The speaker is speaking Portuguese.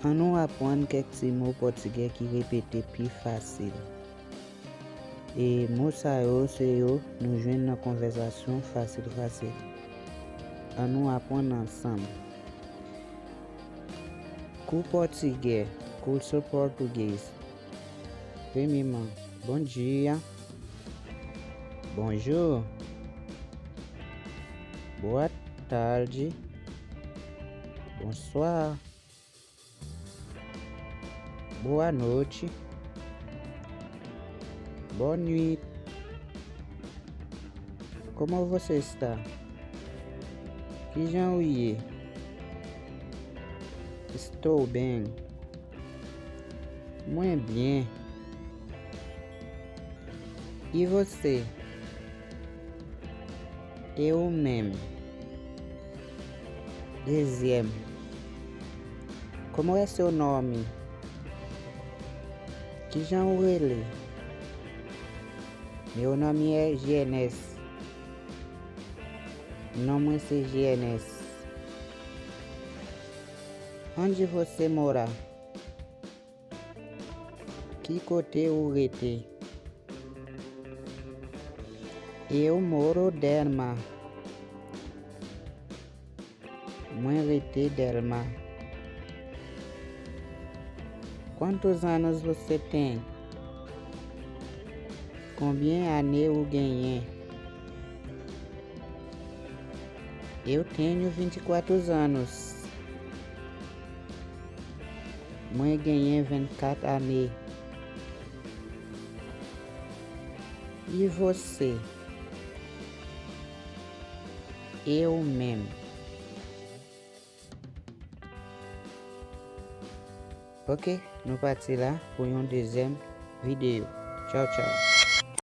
An nou apprendre quelques petits mots portugais qui répétés plus facile. Et mots ça yo, c'est yo, nous joindre dans conversation facile. An nou apprendre ensemble. Cours portugais, curso português. Premièrement, bom dia, bonjour, boa tarde, bonsoir, boa noite, boa nuit. Como você está? Que janvier? Estou bem. Muito bem. E você? Eu mesmo. Deuxième. Como é seu nome? Que janvier? Meu nome é GNS. Nome é GNS. Onde você mora? Que côté o rete? Eu moro Delma. Moi rete Delma. Quantos anos você tem? Combien années eu ganhei? Eu tenho 24 anos. Moi ganhei 24 années. E você? Eu mesmo. Ok, nous partons là pour une deuxième vidéo. Ciao, ciao.